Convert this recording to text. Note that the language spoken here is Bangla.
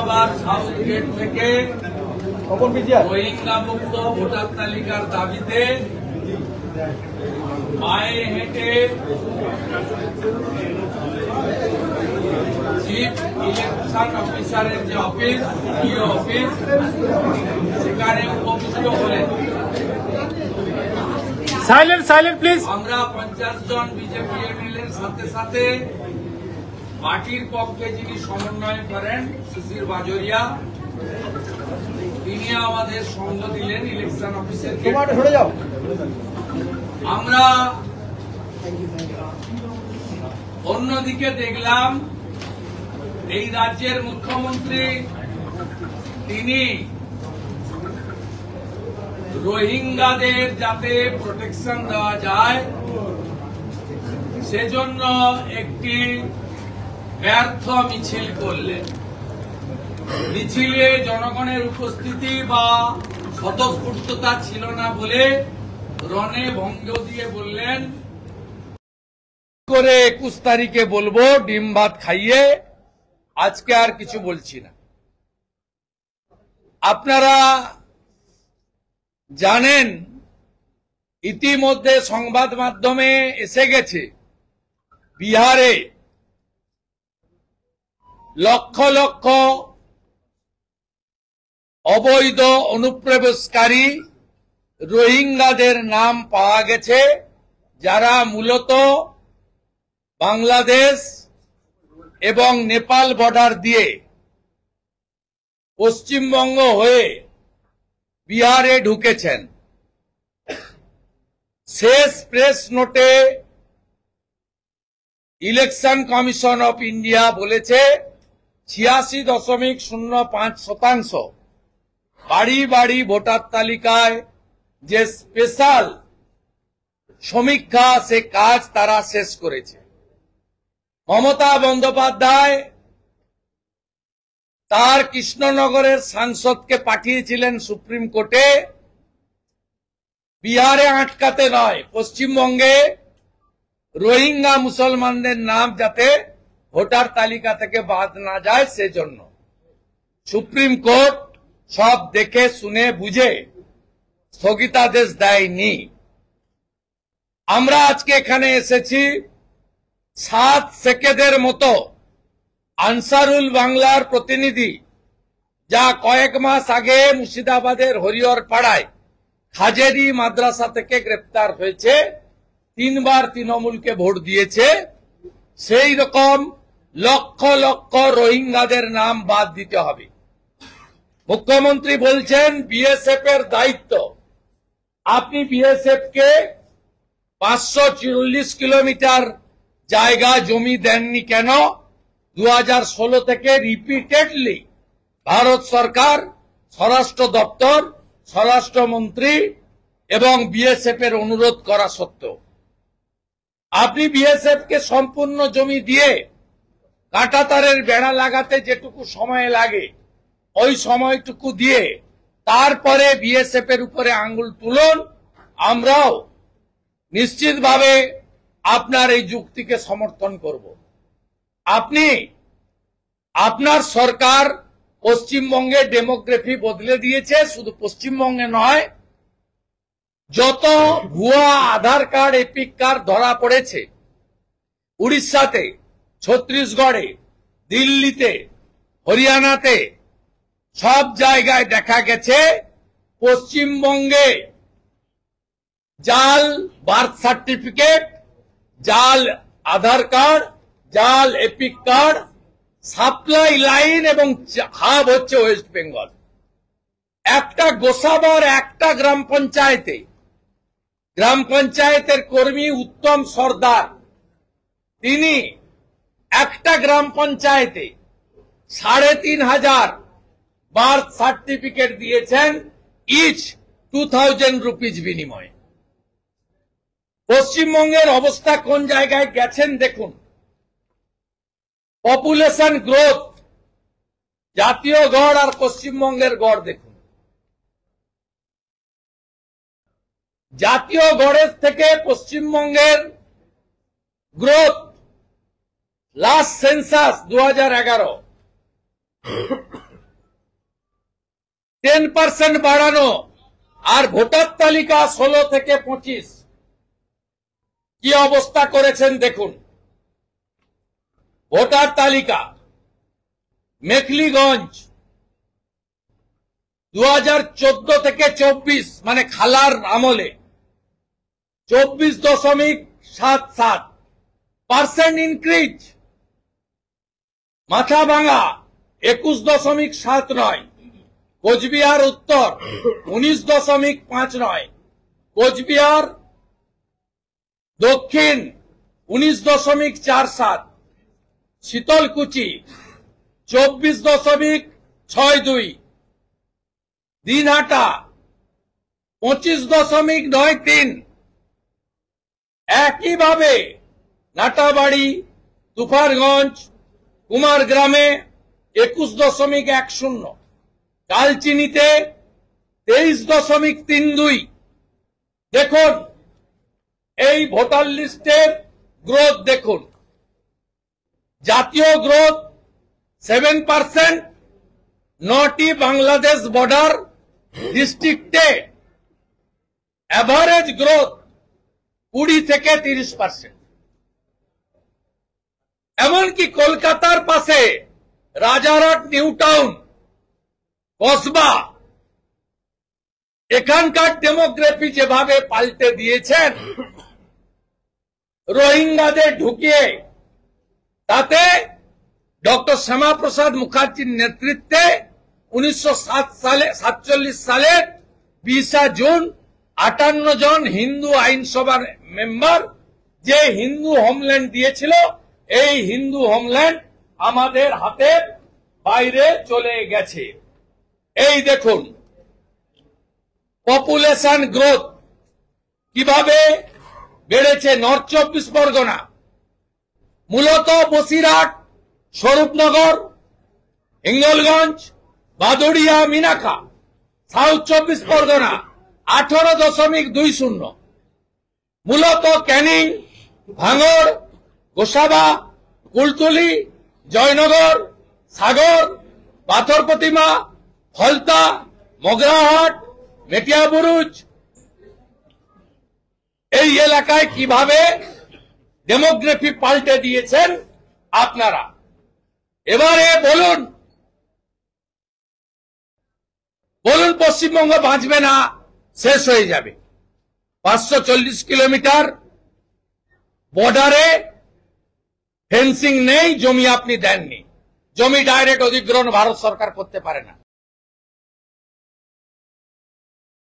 লোকসভার সাউথ গেট থেকে রোহিঙ্গা মুক্ত ভোটার তালিকার দাবিতে পায়ে হেঁটে চিফ ইলেকশন অফিসারের যে অফিস অফিস সেখানে উপস্থিত হলেন। Silent please. আমরা 50 জন বিজেপি এমএলএর সাথে সাথে পার্টির পক্ষে যিনি সমন্বয় করেন শিশির বাজোরিয়া, তিনি আমাদের সঙ্গ দিলেন ইলেকশন অফিসের। আমরা অন্যদিকে দেখলাম এই রাজ্যের মুখ্যমন্ত্রী তিনি রোহিঙ্গাদের যাতে প্রোটেকশন দেওয়া যায় সেজন্য একটি ব্যর্থ মিছিল করলেন। মিছিলে জনগণের উপস্থিতি বা স্বতঃস্ফূর্ততা ছিল না বলে রণে ভঙ্গ দিয়ে বললেন, করে 21 তারিখে বলবো, ডিম ভাত খাইয়ে আজকে আর কিছু বলছি না। আপনারা জানেন ইতিমধ্যে সংবাদ মাধ্যমে এসে গেছে বিহারে লক্ষ লক্ষ অবৈধ অনুপ্রবেশকারী রোহিঙ্গাদের নাম পাওয়া গেছে, যারা মূলত বাংলাদেশ এবং নেপাল বর্ডার দিয়ে পশ্চিমবঙ্গ হয়ে বিহারে ঢুকেছেন। শেষ প্রেস নোটে ইলেকশন কমিশন অফ ইন্ডিয়া বলেছে 86.05% বাড়ি বাড়ি ভোটার তালিকায় যে স্পেশাল সমীক্ষা সে কাজ তারা শেষ করেছে। মমতা বন্দ্যোপাধ্যায় তার কৃষ্ণনগরের সাংসদকে পাঠিয়েছিলেন সুপ্রিম কোর্টে, বিহারে আটকাতে নয়, পশ্চিমবঙ্গে রোহিঙ্গা মুসলমানদের নাম যাতে ভোটার তালিকা থেকে বাদ না যায় সেজন্য। সুপ্রিম কোর্ট সব দেখে শুনে বুঝে স্থগিতাদেশ দেয়নি। আমরা আজকে এখানে এসেছি 7 সেকেন্ডের মতো আনসারুল বাংলার প্রতিনিধি, যা কয়েক মাস আগে মুর্শিদাবাদের হরিহর পাড়ায় খাজেরি মাদ্রাসা থেকে গ্রেপ্তার হয়েছে, 3 বার তৃণমূলকে ভোট দিয়েছে, সেই রকম লক্ষ লক্ষ রোহিঙ্গাদের নাম বাদ দিতে হবে। মুখ্যমন্ত্রী বলছেন বিএসএফ এর দায়িত্ব। আপনি বিএসএফ কে 540 কিলোমিটার জায়গা জমি দেননি কেন? 2016 থেকে রিপিটেডলি ভারত সরকার, স্বরাষ্ট্র দপ্তর, স্বরাষ্ট্রমন্ত্রী এবং বিএসএফ এর অনুরোধ করা সত্ত্বেও আপনি বিএসএফ কে সম্পূর্ণ জমি দিয়ে কাঁটাতারের বেড়া লাগাতে যেটুকু সময় লাগে ওই সময়টুকু দিয়ে তারপরে বিএসএফ এর উপরে আঙ্গুল তুলুন। আমরাও নিশ্চিতভাবে আপনার এই যুক্তিকে সমর্থন করব। আপনি আপনার সরকার পশ্চিমবঙ্গে ডেমোগ্রাফি বদলে দিয়েছে, শুধু পশ্চিমবঙ্গে নয়, যত ভুয়া আধার কার্ড এপিক কার্ড ধরা পড়েছে উড়িষ্যাতে, ছত্তিশগড়ে, দিল্লিতে, হরিয়ানাতে, সব জায়গায় দেখা গেছে পশ্চিমবঙ্গে জাল বার্থ সার্টিফিকেট, জাল আধার কার্ড, জাল এপিক কার্ড, সাপ্লাই লাইন এবং হাব হচ্ছে ওয়েস্ট বেঙ্গল। একটা গোসাবার একটা গ্রাম পঞ্চায়েতের কর্মী উত্তম সর্দার, তিনি একটা গ্রাম পঞ্চায়েতে 3,500 বার্থ সার্টিফিকেট দিয়েছেন, ইচ 2000 রুপিজ বিনিময়ে। পশ্চিমবঙ্গের অবস্থা কোন জায়গায় গেছেন দেখুন। পপুলেশন গ্রোথ, জাতীয় গড় আর পশ্চিমবঙ্গের গড় দেখুন। জাতীয় গড়ের থেকে পশ্চিমবঙ্গের গ্রোথ লাস্ট সেন্সাস 2011 10% বাড়ানো, আর ভোটার তালিকা 16 থেকে 25 কি অবস্থা করেছেন দেখুন। ভোটার তালিকা মেখলিগঞ্জ 2014 থেকে 24 মানে খালার আমলে 24.77% ইনক্রিজ। মাথাভাঙা 21.79, কোচবিহার উত্তর 19.59, কোচবিহার দক্ষিণ 19.47, শীতলকুচি 24.62, দিনহাটা 25.93, একইভাবে নাটাবাড়ি, তুফারগঞ্জ, কুমারগ্রামে 21.10, কালচিনিতে 23.32। দেখুন এই ভোটার লিস্টের গ্রোথ দেখুন। জাতীয় গ্রোথ 7%, 9টি বাংলাদেশ বর্ডার ডিস্ট্রিক্টে এভারেজ গ্রোথ 20 থেকে 30%। এমনকি কলকাতার পাশে রাজারহাট, নিউ টাউন, কসবা, এখানকার ডেমোগ্রাফি যেভাবে পাল্টে দিয়েছেন রোহিঙ্গাদের ঢুকিয়ে, তাতে ডক্টর শ্যামাপ্রসাদ মুখার্জির নেতৃত্বে 1947 সালের 20 জুন 58 জন হিন্দু আইনসভার মেম্বার যে হিন্দু হোমল্যান্ড দিয়েছিল, এই হিন্দু হোমল্যান্ড আমাদের হাতের বাইরে চলে গেছে। এই দেখুন পপুলেশন গ্রোথ কিভাবে বেড়েছে। নর্থ 24 পরগনা মূলত বসিরহাট, স্বরূপনগর, হিঙ্গলগঞ্জ, বাদুড়িয়া, মিনাখা। সাউথ 24 পরগনা 18.20, মূলত ক্যানিং, ভাঙড়, গোসাবা, কুলতলি, জয়নগর, সাগর, পাথর প্রতিমা, ফলতা, মগরাহাট, মেটিয়াবুরুজ। এই এলাকায় কিভাবে ডেমোগ্রাফি পাল্টে দিয়েছেন আপনারা। এবারে বলুন পশ্চিমবঙ্গ বাঁচবে না, শেষ হয়ে যাবে। 540 কিলোমিটার বর্ডারে ফেন্সিং নেই, জমি আপনি দেননি, জমি ডাইরেক্ট অধিগ্রহণ ভারত সরকার করতে পারে না।